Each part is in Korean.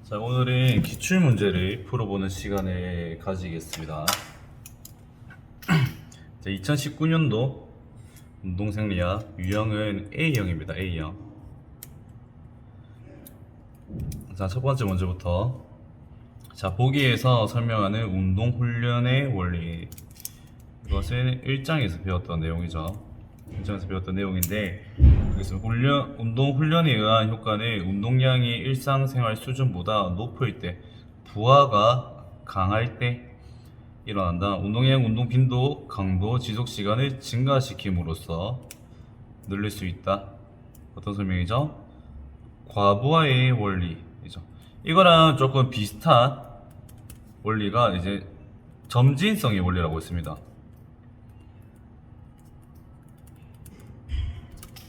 자, 오늘은 기출문제를 풀어보는 시간을 가지겠습니다. 자, 2019년도 운동생리학 유형은 A형입니다. A형. 자, 첫 번째 문제부터. 자, 보기에서 설명하는 운동훈련의 원리. 이것은 1장에서 배웠던 내용이죠. 1장에서 배웠던 내용인데, 그래서 운동훈련에 의한 효과는 운동량이 일상생활 수준보다 높을 때, 부하가 강할 때 일어난다. 운동량, 운동 빈도, 강도, 지속 시간을 증가시킴으로써 늘릴 수 있다. 어떤 설명이죠? 과부하의 원리이죠. 이거랑 조금 비슷한 원리가 이제 점진성의 원리라고 있습니다.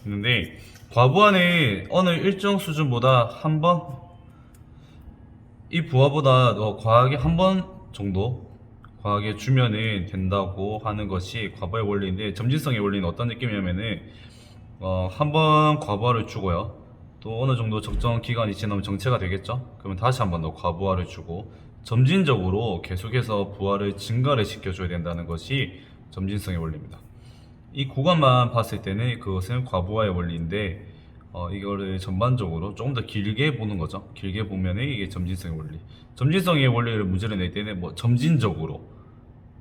있는데, 과부하는 어느 일정 수준보다 한 번, 이 부하보다 더 과하게 한 번 정도 과하게 주면은 된다고 하는 것이 과부하의 원리인데, 점진성의 원리는 어떤 느낌이냐면은 한 번 과부하를 주고요, 또 어느 정도 적정 기간이 지나면 정체가 되겠죠. 그러면 다시 한 번 더 과부하를 주고 점진적으로 계속해서 부하를 증가를 시켜줘야 된다는 것이 점진성의 원리입니다. 이 구간만 봤을 때는 그것은 과부하의 원리인데, 이거를 전반적으로 조금 더 길게 보는 거죠. 길게 보면은 이게 점진성의 원리. 점진성의 원리를 문제를 낼 때는 뭐 점진적으로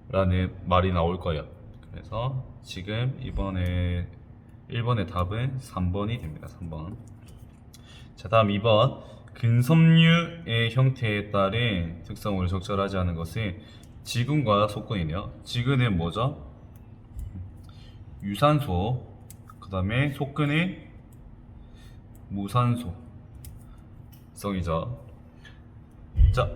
라는 말이 나올 거예요. 그래서 지금 이번에 1번의 답은 3번이 됩니다. 3번. 자, 다음 2번. 근섬유의 형태에 따른 특성으로 적절하지 않은 것은 지근과 속근이네요. 지근은 뭐죠? 유산소, 그 다음에 속근은 무산소성이죠. 자,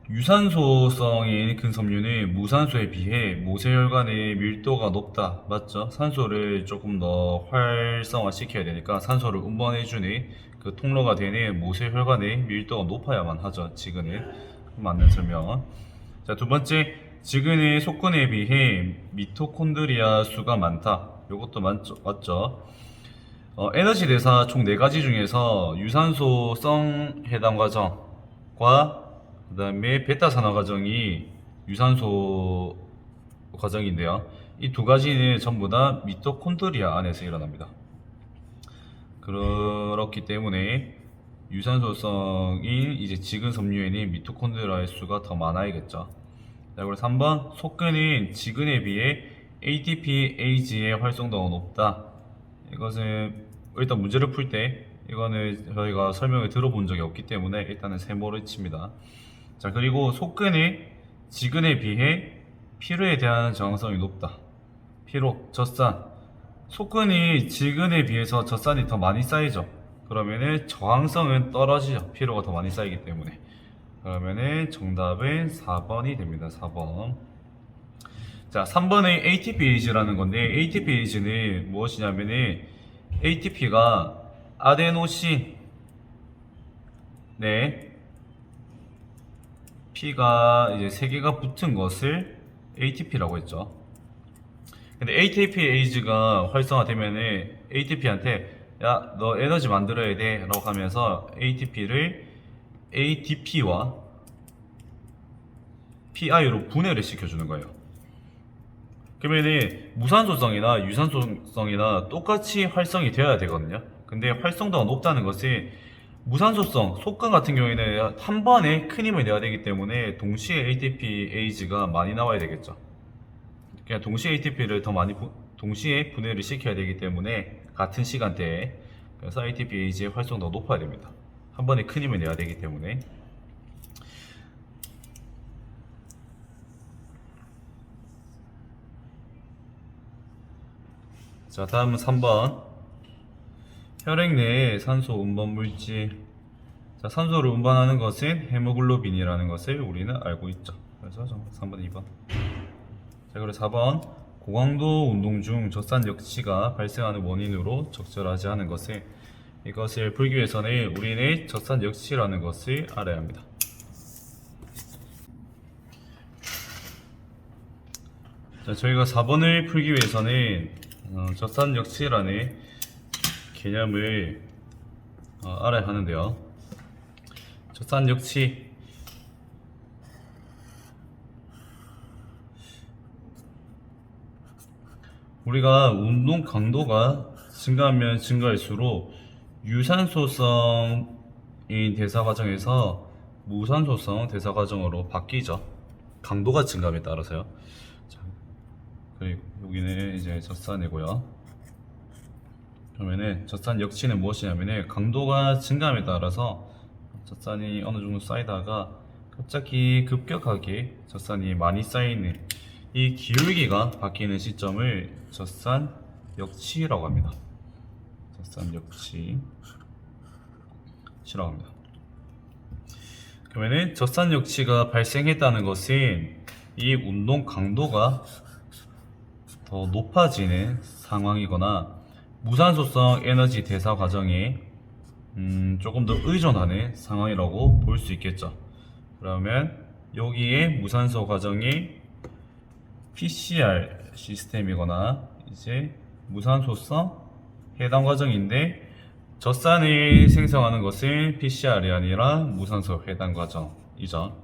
유산소성인 근섬유는 무산소에 비해 모세혈관의 밀도가 높다. 맞죠? 산소를 조금 더 활성화 시켜야 되니까 산소를 운반해주는 그 통로가 되는 모세혈관의 밀도가 높아야만 하죠. 지근은. 맞는 설명. 자, 두 번째. 지근의 속근에 비해 미토콘드리아 수가 많다. 이것도 맞죠? 에너지 대사 총 4가지 중에서 유산소성 해당 과정과 그 다음에 베타 산화 과정이 유산소 과정인데요. 이 두 가지는 전부 다 미토콘드리아 안에서 일어납니다. 그렇기 때문에 유산소성인 이제 지근 섬유에는 미토콘드리아의 수가 더 많아야겠죠. 자, 그리고 3번. 속근은 지근에 비해 ATPase의 활성도가 높다. 이것은 일단 문제를 풀 때 이거는 저희가 설명을 들어본 적이 없기 때문에 일단은 세모를 칩니다. 자, 그리고 속근은 지근에 비해 피로에 대한 저항성이 높다. 피로, 젖산. 속근이 지근에 비해서 젖산이 더 많이 쌓이죠. 그러면은 저항성은 떨어지죠. 피로가 더 많이 쌓이기 때문에. 그러면은 정답은 4번이 됩니다. 4번. 자, 3번의 ATPase라는 건데, ATPase는 무엇이냐면은 ATP가 아데노신, 네, P가 이제 3개가 붙은 것을 ATP라고 했죠. 근데 ATPase가 활성화되면은 ATP한테 야, 너 에너지 만들어야 돼 라고 하면서 ATP를 ADP와 PI로 분해를 시켜주는 거예요. 그러면은 무산소성이나 유산소성이나 똑같이 활성이 되어야 되거든요. 근데 활성도가 높다는 것은 무산소성, 속근 같은 경우에는 한 번에 큰 힘을 내야 되기 때문에 동시에 ATPase가 많이 나와야 되겠죠. 그냥 동시에 ATP를 더 많이 동시에 분해를 시켜야 되기 때문에 같은 시간대에, 그래서 ATPase의 활성도가 높아야 됩니다. 한 번에 큰 힘을 내야 되기 때문에. 자, 다음은 3번. 혈액 내에 산소 운반 물질. 자, 산소를 운반하는 것은 헤모글로빈이라는 것을 우리는 알고 있죠. 그래서 3번, 2번. 자, 그리고 4번. 고강도 운동 중 젖산 역치가 발생하는 원인으로 적절하지 않은 것은, 이것을 풀기 위해서는 우리는 젖산 역치라는 것을 알아야 합니다. 자, 저희가 4번을 풀기 위해서는 젖산 역치라는 개념을 알아야 하는데요. 젖산 역시 우리가 운동 강도가 증가하면 증가할수록 유산소성인 대사 과정에서 무산소성 대사 과정으로 바뀌죠. 강도가 증가함에 따라서요. 자, 그리고 여기는 이제 젖산이고요. 그러면은 젖산 역치는 무엇이냐면은 강도가 증가함에 따라서 젖산이 어느 정도 쌓이다가 갑자기 급격하게 젖산이 많이 쌓이는 이 기울기가 바뀌는 시점을 젖산 역치라고 합니다. 젖산 역치라고 합니다. 그러면은 젖산 역치가 발생했다는 것은 이 운동 강도가 더 높아지는 상황이거나 무산소성 에너지 대사 과정에 조금 더 의존하는 상황이라고 볼 수 있겠죠. 그러면 여기에 무산소 과정이 PCR 시스템이거나 이제 무산소성 해당 과정인데 젖산을 생성하는 것은 PCR이 아니라 무산소 해당 과정이죠.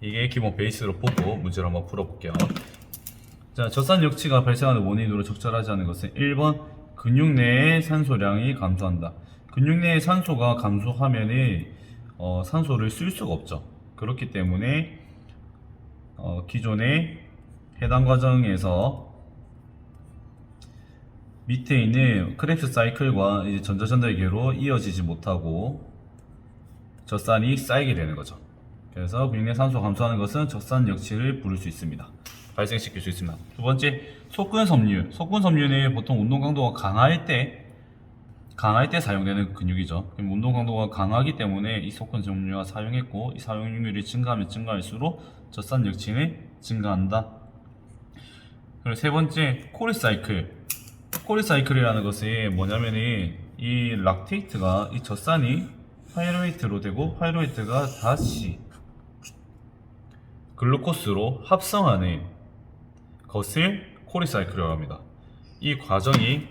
이게 기본 베이스로 보고 문제를 한번 풀어볼게요. 자, 젖산 역치가 발생하는 원인으로 적절하지 않은 것은 1번 근육 내의 산소량이 감소한다. 근육 내의 산소가 감소하면은 산소를 쓸 수가 없죠. 그렇기 때문에 기존의 해당 과정에서 밑에 있는 크랩스 사이클과 이제 전자전달계로 이어지지 못하고 젖산이 쌓이게 되는 거죠. 그래서 근육 내 산소 감소하는 것은 젖산 역치를 부를 수 있습니다. 발생시킬 수 있습니다. 두 번째, 속근섬유. 속근섬유는 보통 운동 강도가 강할 때 사용되는 근육이죠. 그럼 운동 강도가 강하기 때문에 이 속근섬유가 사용했고 이 사용률이 증가하면 증가할수록 젖산 역치는 증가한다. 그리고 세 번째, 코리사이클. 코리사이클이라는 것이 뭐냐면은 이 락테이트가 이 젖산이 파이루웨이트로 되고 파이루웨이트가 다시 글루코스로 합성하는 것을 코리사이클이라고 합니다. 이 과정이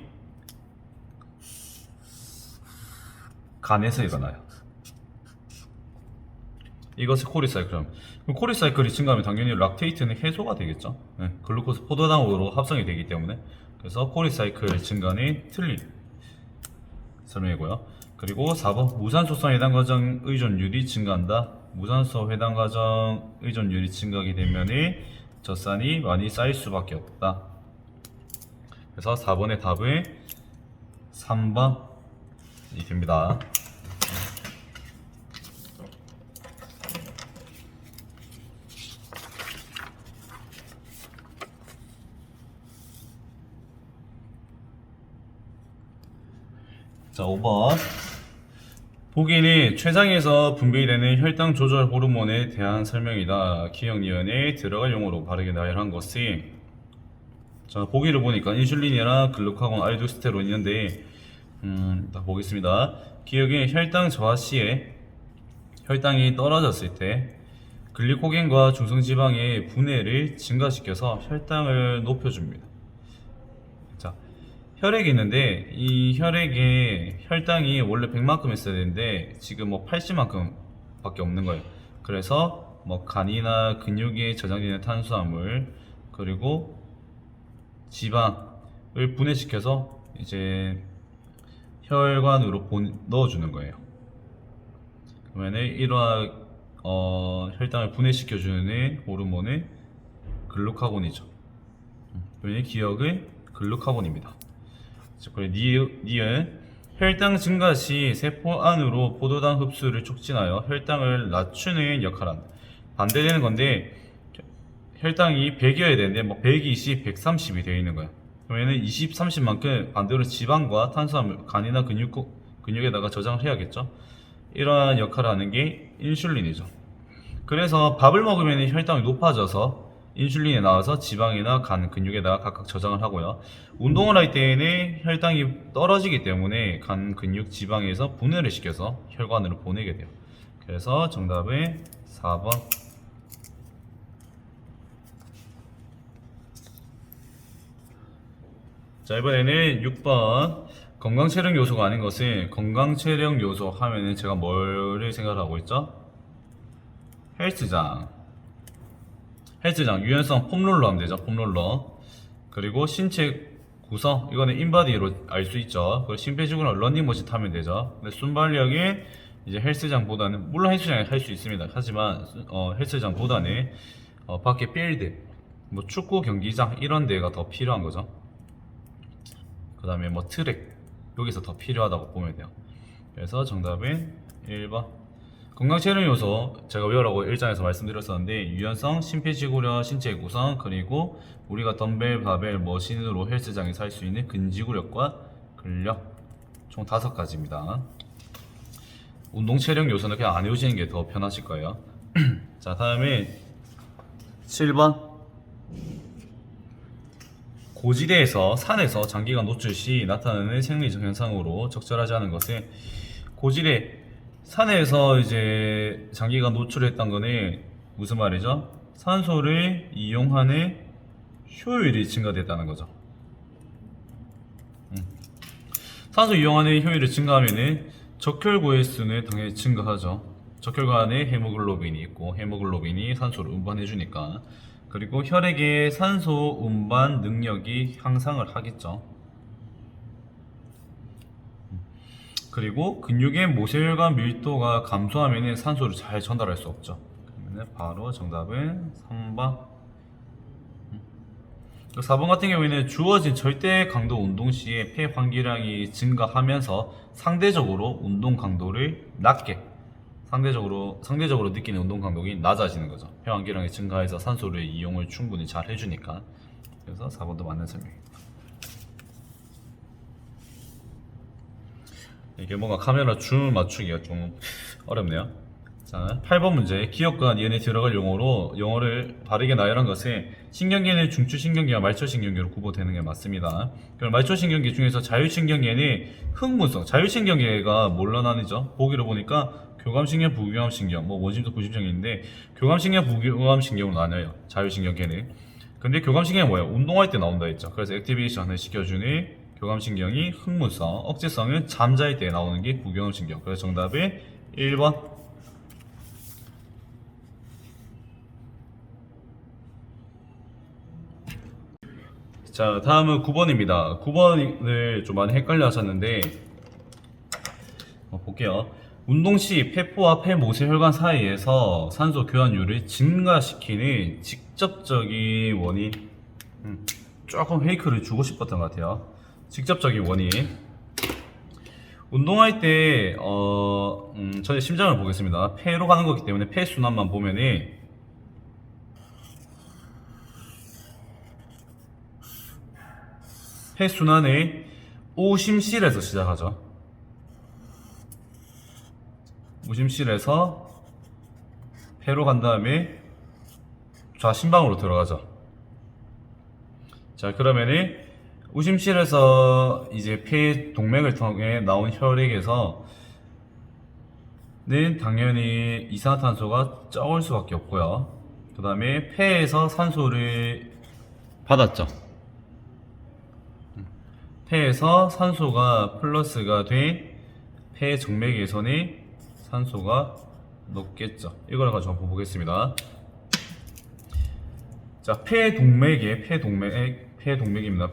간에서 일어나요. 이것을 코리사이클입니다. 그럼 코리사이클이 증가하면 당연히 락테이트는 해소가 되겠죠. 네, 글루코스 포도당으로 합성이 되기 때문에. 그래서 코리사이클 증가는 틀린 설명이고요. 그리고 4번 무산소성 해당 과정 의존율이 증가한다. 무산소 해당 과정 의존율이 증가하게 되면 젖산이 많이 쌓일 수밖에 없다. 그래서 4번의 답은 3번이 됩니다. 자, 5번. 보기는 췌장에서 분비되는 혈당 조절 호르몬에 대한 설명이다. 기억니은에 들어갈 용어로 바르게 나열한 것이, 자, 보기를 보니까 인슐린이랑 글루카곤, 알도스테론이 있는데, 보겠습니다. 기억에 혈당 저하 시에 혈당이 떨어졌을 때 글리코겐과 중성지방의 분해를 증가시켜서 혈당을 높여줍니다. 자, 혈액이 있는데 이 혈액에 혈당이 원래 100만큼 있어야 되는데 지금 뭐 80만큼 밖에 없는 거예요. 그래서 뭐 간이나 근육에 저장되는 탄수화물 그리고 지방을 분해시켜서 이제 혈관으로 넣어주는 거예요. 그러면 이러한 혈당을 분해시켜주는 호르몬은 글루카곤이죠. 그러면 기억은 글루카곤입니다. 그리고 니은 혈당 증가 시 세포 안으로 포도당 흡수를 촉진하여 혈당을 낮추는 역할을 한다. 반대되는 건데 혈당이 100이어야 되는데 뭐 120, 130이 되어 있는 거야. 그러면은 20, 30만큼 반대로 지방과 탄수화물, 간이나 근육에다가 저장을 해야겠죠. 이러한 역할을 하는 게 인슐린이죠. 그래서 밥을 먹으면 혈당이 높아져서 인슐린이 나와서 지방이나 간, 근육에다가 각각 저장을 하고요. 운동을 할 때에는 혈당이 떨어지기 때문에 간, 근육, 지방에서 분해를 시켜서 혈관으로 보내게 돼요. 그래서 정답은 4번. 자, 이번에는 6번. 건강체력 요소가 아닌 것은 건강체력 요소 하면은 제가 뭐를 생각하고 있죠? 헬스장. 헬스장, 유연성 폼롤러 하면 되죠. 폼롤러. 그리고 신체 구성, 이거는 인바디로 알 수 있죠. 그리고 심폐지구나 러닝머신 타면 되죠. 근데 순발력이 이제 헬스장보다는, 물론 헬스장에 할 수 있습니다. 하지만 헬스장보다는 밖에 필드, 뭐 축구 경기장 이런 데가 더 필요한 거죠. 그 다음에 뭐 트랙, 여기서 더 필요하다고 보면 돼요. 그래서 정답은 1번. 건강체력 요소 제가 외우라고 1장에서 말씀드렸었는데, 유연성, 심폐지구력, 신체 구성, 그리고 우리가 덤벨, 바벨, 머신으로 헬스장에서 할 수 있는 근지구력과 근력, 총 5가지입니다. 운동체력 요소는 그냥 안 외우시는 게 더 편하실 거예요. 자, 다음에 7번. 고지대에서 산에서 장기간 노출 시 나타나는 생리적 현상으로 적절하지 않은 것은, 고지대 산에서 이제 장기간 노출했던 거는 무슨 말이죠? 산소를 이용하는 효율이 증가됐다는 거죠. 산소 이용하는 효율이 증가하면은 적혈구의 수는 당연히 증가하죠. 적혈구 안에 헤모글로빈이 있고, 헤모글로빈이 산소를 운반해 주니까. 그리고 혈액의 산소 운반 능력이 향상을 하겠죠. 그리고 근육의 모세혈관 밀도가 감소하면 산소를 잘 전달할 수 없죠. 그러면 바로 정답은 3번. 4번 같은 경우에는 주어진 절대 강도 운동 시에 폐 환기량이 증가하면서 상대적으로 운동 강도를 낮게, 상대적으로 느끼는 운동 강도가 낮아지는 거죠. 폐 환기량이 증가해서 산소를 이용을 충분히 잘 해주니까. 그래서 4번도 맞는 설명입니다. 이게 뭔가 카메라 줌 맞추기가 좀 어렵네요. 자, 8번 문제. 기억과 니은에 들어갈 용어를 바르게 나열한 것은 신경계는 중추신경계와 말초신경계로 구분되는 게 맞습니다. 그럼 말초신경계 중에서 자율신경계는 흥분성, 자율신경계가 뭘로 나뉘죠? 보기로 보니까 교감신경, 부교감신경, 뭐 원심도 부심신경인데 교감신경, 부교감신경으로 나뉘어요. 자율신경계는. 근데 교감신경이 뭐예요? 운동할 때 나온다 했죠. 그래서 액티베이션을 시켜주는 교감신경이 흥분성, 억제성은 잠잘 때 나오는 게 부교감신경. 그래서 정답은 1번. 자, 다음은 9번입니다. 9번을 좀 많이 헷갈려 하셨는데, 볼게요. 운동 시 폐포와 폐모세혈관 사이에서 산소 교환율을 증가시키는 직접적인 원인, 조금 페이크를 주고 싶었던 것 같아요. 직접적인 원인. 운동할 때, 저희 심장을 보겠습니다. 폐로 가는 거기 때문에 폐 순환만 보면은, 폐 순환이 오심실에서 시작하죠. 오심실에서 폐로 간 다음에 좌심방으로 들어가죠. 자, 그러면은 오심실에서 이제 폐 동맥을 통해 나온 혈액에서는 당연히 이산화탄소가 적을 수밖에 없고요. 그 다음에 폐에서 산소를 받았죠. 폐에서 산소가 플러스가 된 폐 정맥에서는 산소가 높겠죠. 이걸 가지고 한번 보겠습니다. 자, 폐동맥입니다.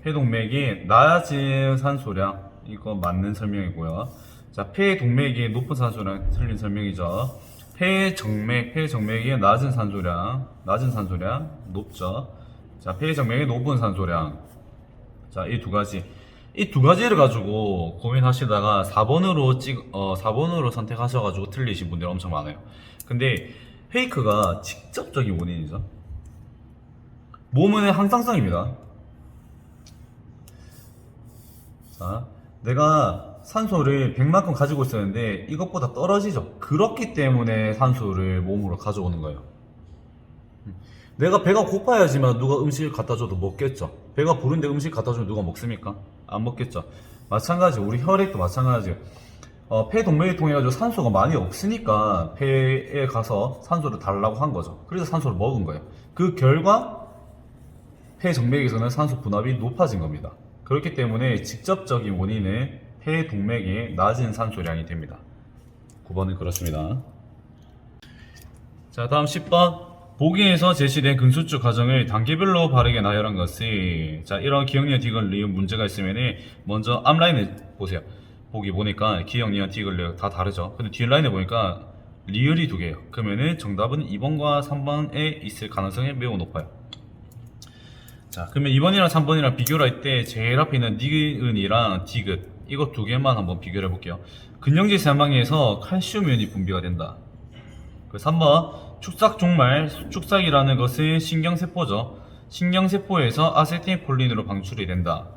폐동맥이 낮은 산소량, 이거 맞는 설명이고요. 자, 폐동맥이 높은 산소량 틀린 설명이죠. 폐정맥이 낮은 산소량 높죠. 자, 폐정맥이 높은 산소량. 자, 이 두 가지를 가지고 고민하시다가 4번으로 선택하셔가지고 틀리신 분들이 엄청 많아요. 근데 페이크가 직접적인 원인이죠. 몸은 항상성입니다. 자, 내가 산소를 100만큼 가지고 있었는데 이것보다 떨어지죠. 그렇기 때문에 산소를 몸으로 가져오는 거예요. 내가 배가 고파야지만 누가 음식을 갖다 줘도 먹겠죠. 배가 부른데 음식 갖다 주면 누가 먹습니까? 안 먹겠죠. 마찬가지, 우리 혈액도 마찬가지. 폐 동맥을 통해 가지고 산소가 많이 없으니까 폐에 가서 산소를 달라고 한 거죠. 그래서 산소를 먹은 거예요. 그 결과 폐 정맥에서는 산소 분압이 높아진 겁니다. 그렇기 때문에 직접적인 원인은 폐 동맥의 낮은 산소량이 됩니다. 9번은 그렇습니다. 자, 다음 10번. 보기에서 제시된 근수축 과정을 단계별로 바르게 나열한 것이, 자, 이런 기억, 니은, 디귿, 리은 문제가 있으면 먼저 앞라인을 보세요. 보기 보니까 기억, 니은, 디귿, 리은 다 다르죠. 근데 뒷라인에 보니까 리을이 두 개예요. 그러면은 정답은 2번과 3번에 있을 가능성이 매우 높아요. 자, 그러면 2번이랑 3번이랑 비교를 할 때 제일 앞에 있는 니은이랑 디귿, 이거 두 개만 한번 비교를 해볼게요. 근영지 사망에서 칼슘 이온이 분비가 된다. 그 3번 축삭 종말, 축삭이라는 것은 신경세포죠. 신경세포에서 아세틸콜린으로 방출이 된다.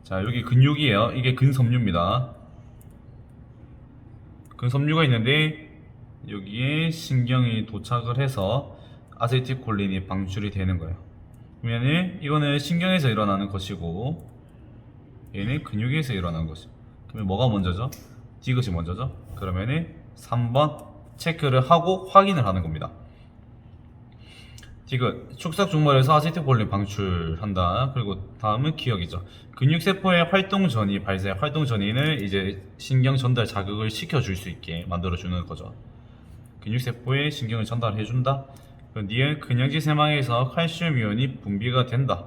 자, 여기 근육이에요. 이게 근섬유입니다. 근섬유가 있는데 여기에 신경이 도착을 해서 아세틸콜린이 방출이 되는 거예요. 그러면은 이거는 신경에서 일어나는 것이고 얘는 근육에서 일어나는 것이죠. 그러면 뭐가 먼저죠? 디귿이 먼저죠. 그러면은 3번 체크를 하고 확인을 하는 겁니다. 디귿, 축삭 종말에서 아세틸콜린 방출한다. 그리고 다음은 기억이죠. 근육세포의 활동 전이 발생, 활동 전이는 이제 신경 전달 자극을 시켜줄 수 있게 만들어주는 거죠. 근육세포에 신경을 전달해준다. 니은 근영지 세망에서 칼슘 이온이 분비가 된다.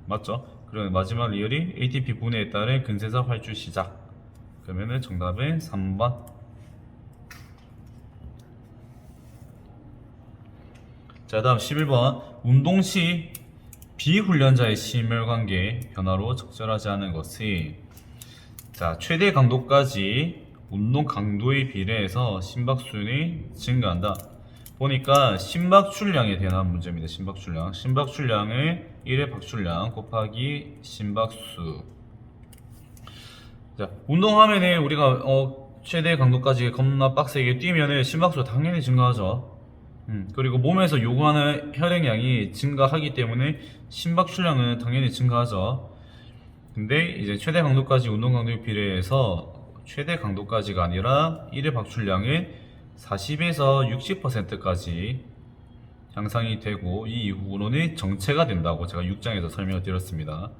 맞죠? 그리고 마지막 리을이 ATP 분해에 따른 근세사 활주 시작. 그러면은 정답은 3번. 자, 다음 11번. 운동 시 비훈련자의 심혈관계 변화로 적절하지 않은 것이, 자, 최대 강도까지 운동 강도에 비례해서 심박수는 증가한다. 보니까 심박출량에 대한 문제입니다. 심박출량. 심박출량을 1의 박출량 곱하기 심박수. 자, 운동하면은 우리가 최대 강도까지 겁나 빡세게 뛰면은 심박수가 당연히 증가하죠. 그리고 몸에서 요구하는 혈액량이 증가하기 때문에 심박출량은 당연히 증가하죠. 근데 이제 최대 강도까지 운동 강도에 비례해서 최대 강도까지가 아니라 1의 박출량을 40에서 60%까지 향상이 되고 이 이후로는 정체가 된다고 제가 6장에서 설명을 드렸습니다.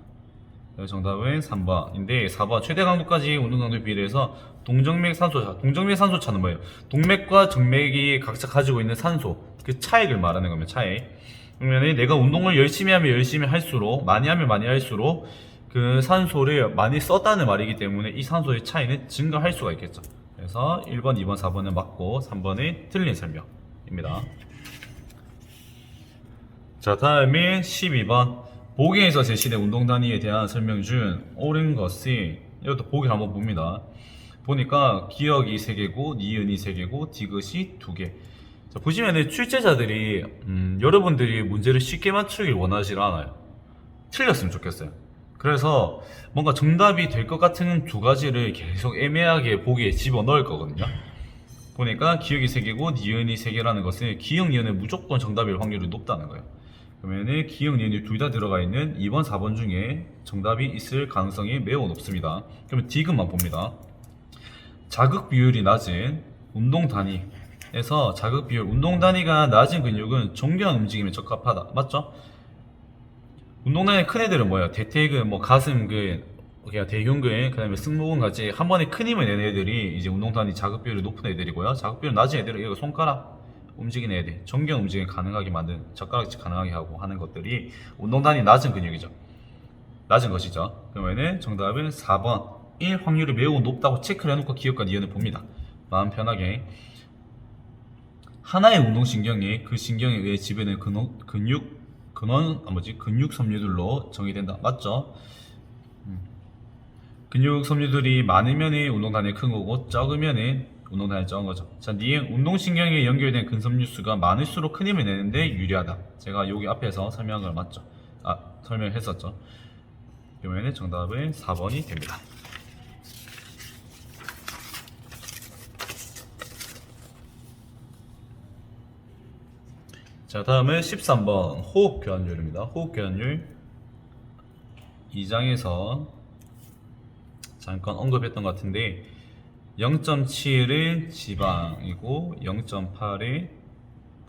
정답은 3번인데 4번 최대 강도까지 운동 강도에 비례해서 동정맥 산소차. 동정맥 산소차는 뭐예요? 동맥과 정맥이 각자 가지고 있는 산소 그 차액을 말하는 겁니다. 차액. 그러면 내가 운동을 열심히 하면 열심히 할수록 많이 하면 많이 할수록 그 산소를 많이 썼다는 말이기 때문에 이 산소의 차이는 증가할 수가 있겠죠. 그래서 1번, 2번, 4번은 맞고 3번은 틀린 설명입니다. 자, 다음에 12번. 보기에서 제시된 운동 단위에 대한 설명 중 옳은 것이, 이것도 보기를 한번 봅니다. 보니까 기억이 3개고 니은이 3개고 디귿이 2개. 자, 보시면은 출제자들이 여러분들이 문제를 쉽게 맞추길 원하지 않아요. 틀렸으면 좋겠어요. 그래서 뭔가 정답이 될 것 같은 두 가지를 계속 애매하게 보기에 집어넣을 거거든요. 보니까 기억이 3개고 니은이 3개라는 것은 기억, 니은은 무조건 정답일 확률이 높다는 거예요. 그러면은 기억, 니은이 둘 다 들어가 있는 2번, 4번 중에 정답이 있을 가능성이 매우 높습니다. 그러면 디귿만 봅니다. 자극 비율이 낮은 운동 단위에서 자극 비율, 운동 단위가 낮은 근육은 정교한 움직임에 적합하다. 맞죠? 운동 단위 큰 애들은 뭐예요? 대퇴근, 뭐 가슴근, 대흉근, 그다음에 승모근 같이 한 번에 큰 힘을 내는 애들이 이제 운동 단위 자극 비율이 높은 애들이고요. 자극 비율 낮은 애들은 이거 손가락 움직이는 애들, 정교한 움직임 가능하게 만든, 젓가락질 가능하게 하고 하는 것들이 운동 단위 낮은 근육이죠. 낮은 것이죠. 그러면은 정답은 4번. 1 확률이 매우 높다고 체크를 해놓고 기억과 니은을 봅니다. 마음 편하게. 하나의 운동신경이 그 신경에 의해 지배되는 근육 섬유들로 정의된다. 맞죠? 근육 섬유들이 많으면 운동 단위가 큰 거고 적으면 운동 단위가 적은 거죠. 자, 니은 운동신경에 연결된 근섬유 수가 많을수록 큰 힘을 내는데 유리하다. 제가 여기 앞에서 설명한 걸 맞죠? 설명했었죠. 그러면 정답은 4번이 됩니다. 자, 다음은 13번 호흡 교환율입니다. 호흡 교환율 2장에서 잠깐 언급했던 것 같은데 0.7은 지방이고 0.8은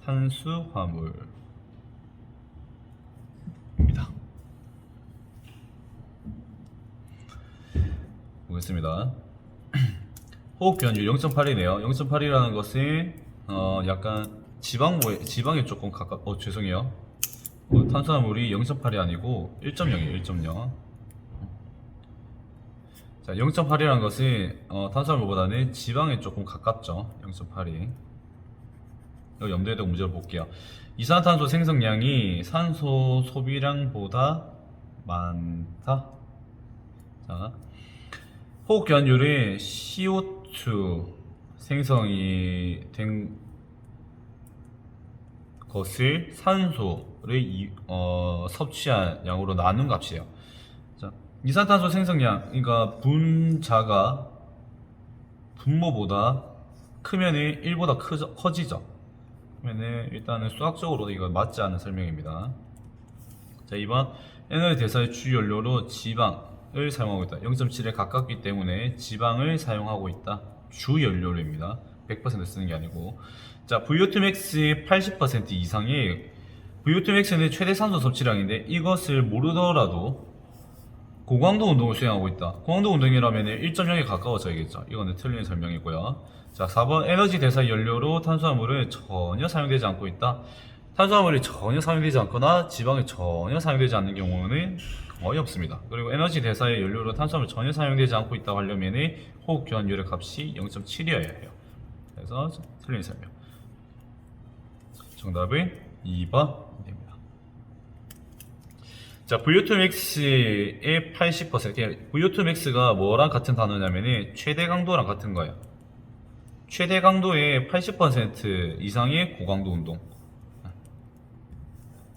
탄수화물. 보겠습니다. 호흡 교환율 0.8이네요. 0.8이라는 것은 약간 지방에 조금 죄송해요. 탄수화물이 0.8이 아니고 1.0이에요. 1.0. 자, 0.8이라는 것은 탄수화물보다는 지방에 조금 가깝죠. 0.8이. 이거 염두에 두고 문제를 볼게요. 이산화탄소 생성량이 산소 소비량보다 많다. 자, 호흡 교환율은 CO2 생성이 된 것을 산소를 섭취한 양으로 나눈 값이에요. 자, 이산탄소 생성량, 그러니까 분자가 분모보다 크면은 1보다 커지죠. 그러면은 일단은 수학적으로도 이거 맞지 않은 설명입니다. 자, 2번 에너지 대사의 주 연료로 지방을 사용하고 있다. 0.7에 가깝기 때문에 지방을 사용하고 있다. 주 연료로입니다. 100% 쓰는 게 아니고. 자, VO2max의 80% 이상의 VO2max는 최대 산소 섭취량인데 이것을 모르더라도 고강도 운동을 수행하고 있다. 고강도 운동이라면 1.0에 가까워져야겠죠. 이거는 틀린 설명이고요. 자, 4번 에너지 대사 연료로 탄수화물은 전혀 사용되지 않고 있다. 탄수화물이 전혀 사용되지 않거나 지방이 전혀 사용되지 않는 경우는 거의 없습니다. 그리고 에너지 대사의 연료로 탄수화물 전혀 사용되지 않고 있다고 하려면 호흡 교환율의 값이 0.7이어야 해요. 그래서 틀린 설명. 정답은 2번입니다. 자, VO2max의 80%, VO2max가 뭐랑 같은 단어냐면 최대 강도랑 같은 거예요. 최대 강도의 80% 이상의 고강도 운동.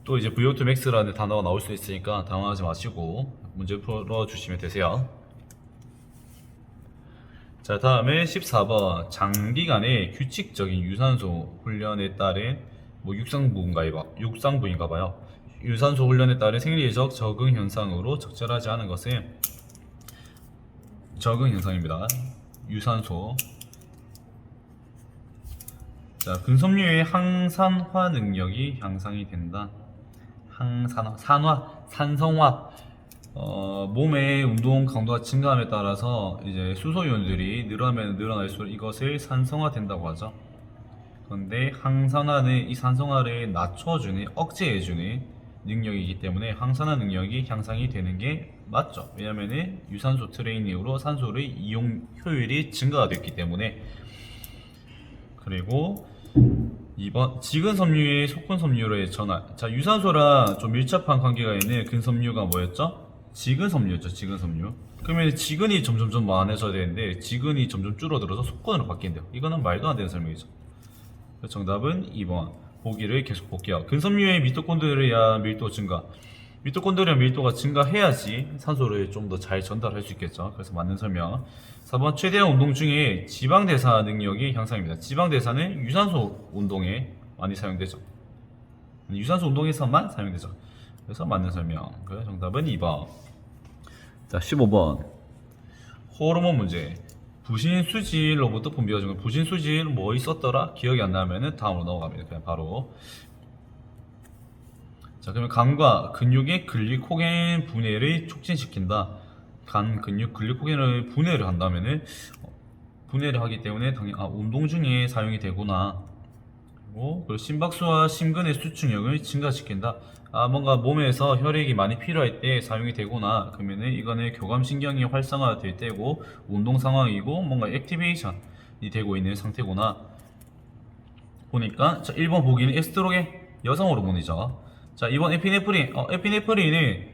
또 이제 VO2max라는 단어가 나올 수 있으니까 당황하지 마시고 문제 풀어주시면 되세요. 자, 다음에 14번 장기간의 규칙적인 유산소 훈련에 따른 육상부인가봐요. 유산소 훈련에 따른 생리적 적응 현상으로 적절하지 않은 것은 적응 현상입니다. 유산소. 자, 근섬유의 항산화 능력이 향상이 된다. 산성화. 몸의 운동 강도가 증가함에 따라서 이제 수소이온들이 늘어나면 늘어날수록 이것을 산성화된다고 하죠. 그런데 항산화는 이 산성화를 낮춰주는, 억제해주는 능력이기 때문에 항산화 능력이 향상이 되는 게 맞죠. 왜냐면은 유산소 트레이닝으로 산소의 이용 효율이 증가가 됐기 때문에. 그리고 2번 지근섬유의 속근섬유로의 전환. 자, 유산소랑 좀 밀접한 관계가 있는 근섬유가 뭐였죠? 지근섬유였죠. 지근섬유. 그러면 지근이 점점 많아져야 되는데 지근이 점점 줄어들어서 속근으로 바뀐대요. 이거는 말도 안 되는 설명이죠. 정답은 2번. 보기를 계속 볼게요. 근섬유의 미토콘드리아 밀도 증가. 미토콘드리아 밀도가 증가해야지 산소를 좀 더 잘 전달할 수 있겠죠. 그래서 맞는 설명. 4번 최대한 운동 중에 지방 대사 능력이 향상입니다. 지방 대사는 유산소 운동에 많이 사용되죠. 유산소 운동에서만 사용되죠. 그래서 맞는 설명. 그래서 정답은 2번. 자, 15번 호르몬 문제. 부신수질로부터 분비가 중 부신수질 뭐 있었더라? 기억이 안 나면은 다음으로 넘어갑니다. 그냥 바로. 자, 그러면 간과 근육의 글리코겐 분해를 촉진시킨다. 간, 근육, 글리코겐을 분해를 한다면은 분해를 하기 때문에 당연히 운동 중에 사용이 되구나. 그리고 심박수와 심근의 수축력을 증가시킨다. 뭔가 몸에서 혈액이 많이 필요할 때 사용이 되구나. 그러면은 이거는 교감신경이 활성화될 때고 운동 상황이고 뭔가 액티베이션이 되고 있는 상태구나. 보니까 자, 1번 보기는 에스트로겐 여성 호르몬이죠. 자, 2번 에피네프린. 에피네프린은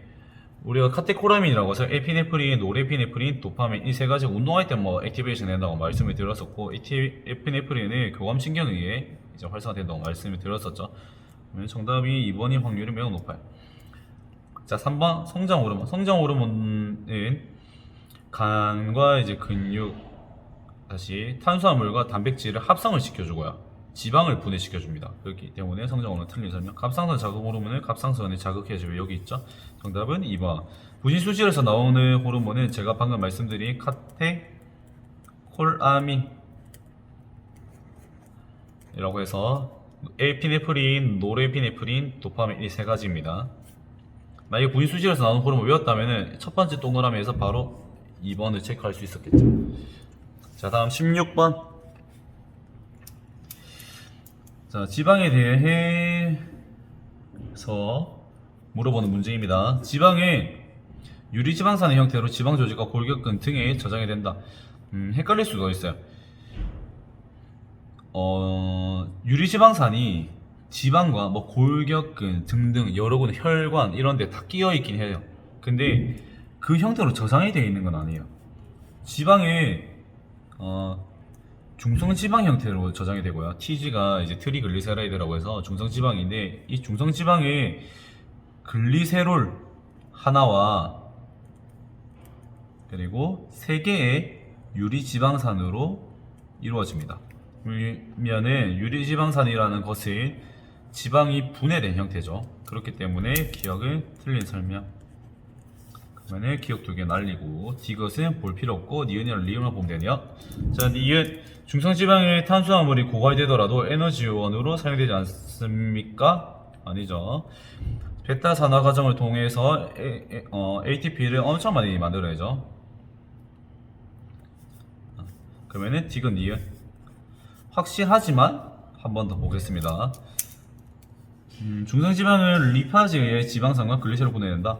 우리가 카테코라민이라고 해서 에피네프린, 노르에피네프린, 도파민 이 세 가지 운동할 때 뭐 액티베이션 된다고 말씀을 드렸었고, 에피네프린은 교감신경에 의해 이제 활성화된다고 말씀을 드렸었죠. 그러면 정답이 2번인 확률이 매우 높아요. 자, 3번 성장 호르몬. 성장 호르몬은 간과 이제 근육 다시 탄수화물과 단백질을 합성을 시켜주고요. 지방을 분해시켜줍니다. 그렇기 때문에 성장 호르몬 틀린 설명. 갑상선 자극 호르몬을 갑상선에 자극해주고 여기 있죠. 정답은 2번. 부신수질에서 나오는 호르몬은 제가 방금 말씀드린 카테콜아민이라고 해서 에피네프린, 노르에피네프린, 도파민 이 세 가지입니다. 만약에 분위 수식에서 나오는 호르몬 외웠다면은 첫 번째 동그라미에서 바로 2번을 체크할 수 있었겠죠. 자, 다음 16번. 자, 지방에 대해서 물어보는 문제입니다. 지방에 유리지방산의 형태로 지방조직과 골격근 등에 저장이 된다. 헷갈릴 수가 있어요. 유리지방산이 지방과 뭐 골격근 등등 여러 군데 혈관 이런 데 다 끼어 있긴 해요. 근데 그 형태로 저장이 되어 있는 건 아니에요. 지방에 중성지방 형태로 저장이 되고요. TG가 이제 트리글리세라이드라고 해서 중성지방인데, 이 중성지방에 글리세롤 하나와 그리고 3개의 유리지방산으로 이루어집니다. 그러면은 유리지방산이라는 것은 지방이 분해된 형태죠. 그렇기 때문에 기억은 틀린 설명. 그러면은 기억 2개 날리고, 디귿은 볼 필요 없고 니은이랑 리을만 보면 되네요. 자, 니은 중성지방의 탄수화물이 고갈되더라도 에너지원으로 사용되지 않습니까? 아니죠. 베타 산화 과정을 통해서 ATP를 엄청 많이 만들어내죠. 그러면은 디귿 니은 확실하지만 한 번 더 보겠습니다. 중성지방을 리파즈에 의해 지방산과 글리세롤을 분해낸다.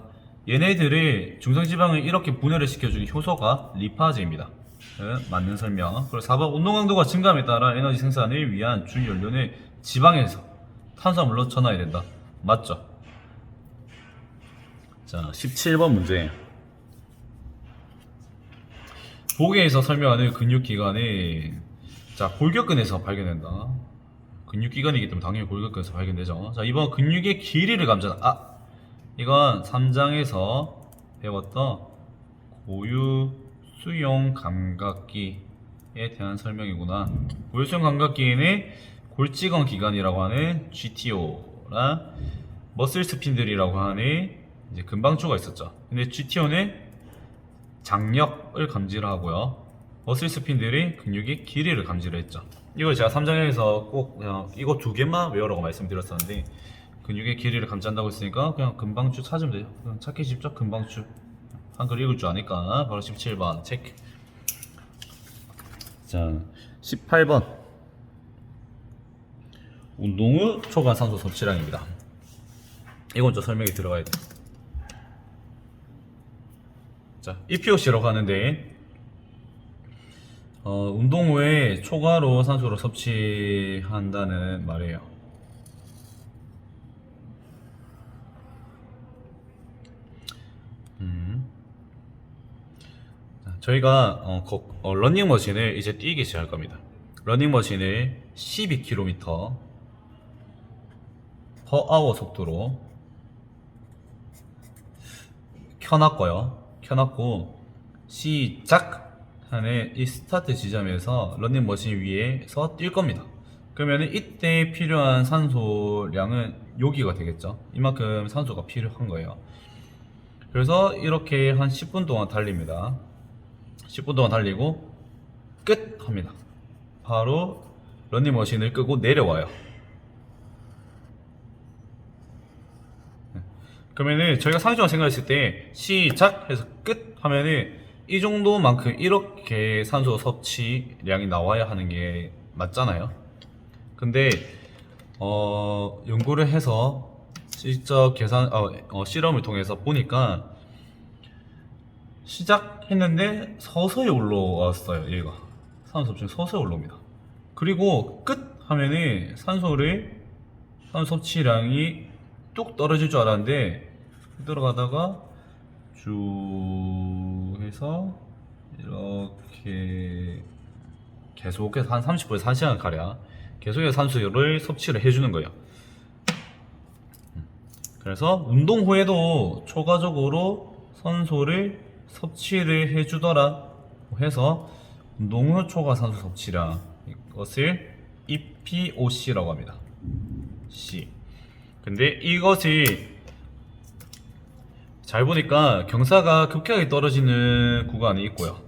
얘네들이 중성지방을 이렇게 분해를 시켜주는 효소가 리파즈입니다. 맞는 설명. 그리고 4번 운동 강도가 증가함에 따라 에너지 생산을 위한 주 연료는 지방에서 탄수화물로 전환이 된다. 맞죠? 자, 17번 문제. 보기에서 설명하는 근육기관이, 자, 골격근에서 발견된다. 근육기관이기 때문에 당연히 골격근에서 발견되죠. 자, 이번 근육의 길이를 감지한다. 이건 3장에서 배웠던 고유 수용 감각기에 대한 설명이구나. 고유 수용 감각기에는 골직원 기관이라고 하는 GTO랑 머슬 스핀들이라고 하는 이제 근방추가 있었죠. 근데 GTO는 장력을 감지를 하고요. 머슬 스핀들이 근육의 길이를 감지를 했죠. 이걸 제가 3장에서 꼭 그냥 이거 2개만 외우라고 말씀드렸었는데, 근육의 길이를 감지한다고 했으니까 그냥 근방추 찾으면 돼요. 그냥 찾기 쉽죠? 근방추. 한글 읽을 줄 아니까 바로 17번 체크. 자, 18번. 운동 후 초과 산소 섭취량입니다. 이건 좀 설명이 들어가야 돼. 자, EPOC라고 하는데, 운동 후에 초과로 산소를 섭취한다는 말이에요. 저희가 러닝머신을 이제 뛰기 시작할 겁니다. 러닝머신을 12km per 속도로 켜놨고 시작 하는 이 스타트 지점에서 러닝머신 위에서 뛸 겁니다. 그러면 이때 필요한 산소량은 여기가 되겠죠. 이만큼 산소가 필요한 거예요. 그래서 이렇게 한 10분 동안 달립니다. 10분 동안 달리고 끝 합니다. 바로 러닝머신을 끄고 내려와요. 그러면은 저희가 상식적으로 생각했을 때 시작 해서 끝 하면은 이 정도만큼 이렇게 산소 섭취량이 나와야 하는 게 맞잖아요. 근데 연구를 해서 실적 계산 실험을 통해서 보니까 시작했는데 서서히 올라왔어요. 얘가 산소 섭취는 서서히 올라옵니다. 그리고 끝 하면은 산소 섭취량이 뚝 떨어질 줄 알았는데 들어가다가 쭉 해서 이렇게 계속해서 한 30분에서 1시간 가량 계속해서 산소를 섭취를 해주는 거예요. 그래서 운동 후에도 초과적으로 산소를 섭취를 해주더라 해서 운동 후 초과 산소 섭취량, 이것을 EPOC라고 합니다. C. 근데 이것이 잘 보니까 경사가 급격하게 떨어지는 구간이 있고요.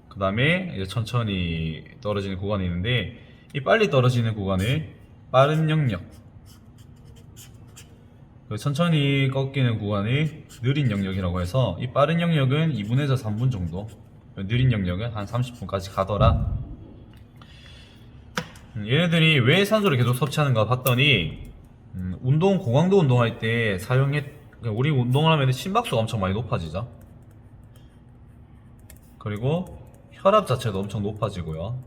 그 다음에 이제 천천히 떨어지는 구간이 있는데, 이 빨리 떨어지는 구간을 빠른 영역, 그 천천히 꺾이는 구간이 느린 영역이라고 해서 이 빠른 영역은 2분에서 3분 정도, 느린 영역은 한 30분까지 가더라. 얘네들이 왜 산소를 계속 섭취하는가 봤더니 고강도 운동할 때 우리 운동을 하면 심박수가 엄청 많이 높아지죠. 그리고 혈압 자체도 엄청 높아지고요.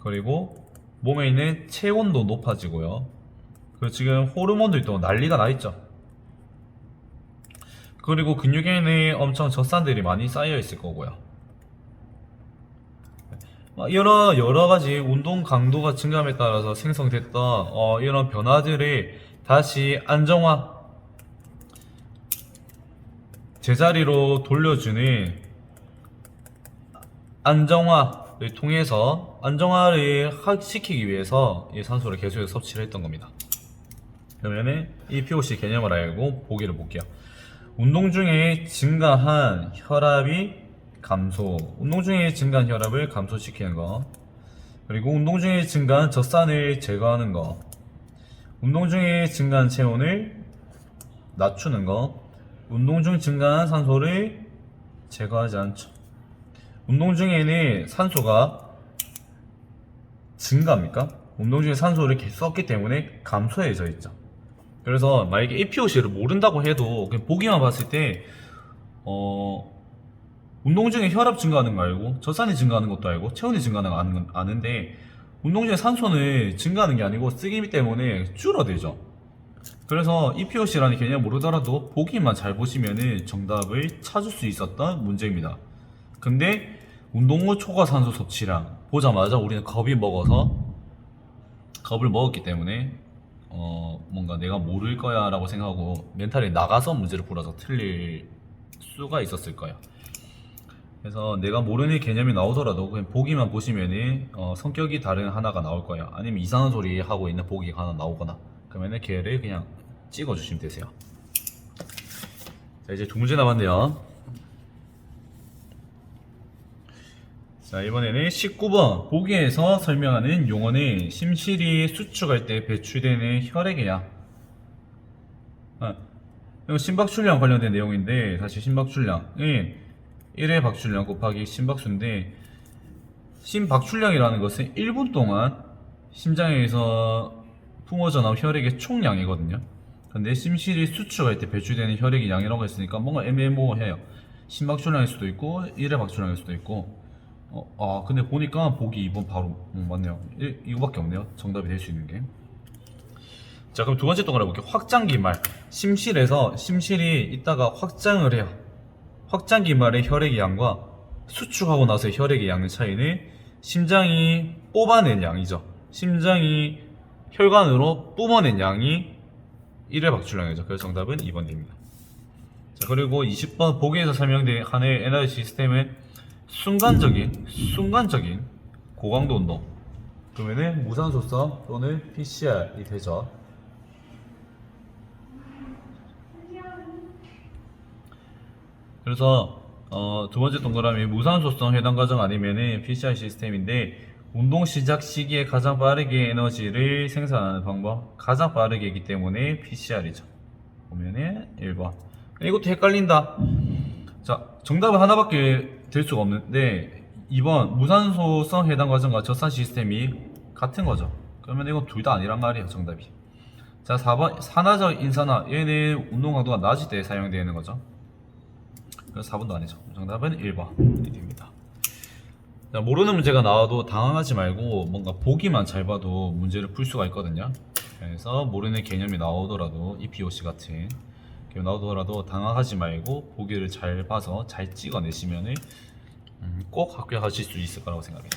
그리고 몸에 있는 체온도 높아지고요. 그리고 지금 호르몬들이 또 난리가 나 있죠. 그리고 근육에는 엄청 젖산들이 많이 쌓여 있을 거고요. 여러 가지 운동 강도가 증감에 따라서 생성됐던 이런 변화들을 다시 안정화, 제자리로 돌려주는 안정화를 통해서 안정화를 시키기 위해서 이 산소를 계속해서 섭취를 했던 겁니다. 그러면은 이 POC 개념을 알고 보기를 볼게요. 운동 중에 증가한 혈압이 감소, 운동 중에 증가한 혈압을 감소시키는 거, 그리고 운동 중에 증가한 젖산을 제거하는 거, 운동 중에 증가한 체온을 낮추는 거, 운동 중 증가한 산소를 제거하지 않죠. 운동 중에는 산소가 증가합니까? 운동 중에 산소를 계속 썼기 때문에 감소해져 있죠. 그래서 만약에 APOC를 모른다고 해도 그냥 보기만 봤을 때 운동 중에 혈압 증가하는 거 알고 젖산이 증가하는 것도 알고 체온이 증가하는 거 아는데 운동 중에 산소는 증가하는 게 아니고 쓰기 때문에 줄어들죠. 그래서 EPOC라는 개념 모르더라도 보기만 잘 보시면은 정답을 찾을 수 있었던 문제입니다. 근데 운동 후 초과 산소 섭취량 보자마자 우리는 겁을 먹었기 때문에 뭔가 내가 모를 거야 라고 생각하고 멘탈이 나가서 문제를 풀어서 틀릴 수가 있었을 거예요. 그래서 내가 모르는 개념이 나오더라도 그냥 보기만 보시면은 성격이 다른 하나가 나올 거예요. 아니면 이상한 소리 하고 있는 보기가 하나 나오거나 그러면은 걔를 그냥 찍어 주시면 되세요. 자, 이제 두 문제 남았네요. 자, 이번에는 19번 보기에서 설명하는 용어는 심실이 수축할 때 배출되는 혈액의 양. 이거 심박출량 관련된 내용인데 사실 심박출량은 1회 박출량 곱하기 심박수인데 심박출량이라는 것은 1분 동안 심장에서 품어져 나온 혈액의 총량이거든요. 근데 심실이 수축할 때 배출되는 혈액의 양이라고 했으니까 뭔가 애매모호해요. 심박출량일 수도 있고 1회 박출량일 수도 있고 근데 보니까 보기 2번 바로 맞네요. 이거밖에 없네요. 정답이 될 수 있는 게. 자, 그럼 두 번째 동그라 볼게요. 확장기 말. 심실이 있다가 확장을 해요. 확장기 말의 혈액의 양과 수축하고 나서의 혈액의 양의 차이는 심장이 뽑아낸 양이죠. 심장이 혈관으로 뿜어낸 양이 1회 박출량이죠. 그래서 정답은 2번입니다. 자, 그리고 20번 보기에서 설명된 하나의 에너지 시스템은 순간적인 고강도 운동 그러면은 무산소성 또는 PCR이 되죠. 그래서 두 번째 동그라미 무산소성 해당 과정 아니면은 PCR 시스템인데 운동 시작 시기에 가장 빠르게 에너지를 생산하는 방법 가장 빠르게이기 때문에 PCR이죠. 보면은 1번. 이것도 헷갈린다. 자, 정답은 하나밖에 될 수가 없는데 2번 무산소성 해당 과정과 젖산 시스템이 같은 거죠. 그러면 이건 둘 다 아니란 말이에요. 정답이. 자, 4번 산화적 인산화 얘는 운동 강도가 낮을 때 사용되는 거죠. 그래서 4번도 아니죠. 정답은 1번이 됩니다. 자, 모르는 문제가 나와도 당황하지 말고 뭔가 보기만 잘 봐도 문제를 풀 수가 있거든요. 그래서 모르는 개념이 나오더라도 EPOC 같은 개념이 나오더라도 당황하지 말고 보기를 잘 봐서 잘 찍어내시면은 꼭 합격하실 수 있을 거라고 생각해요.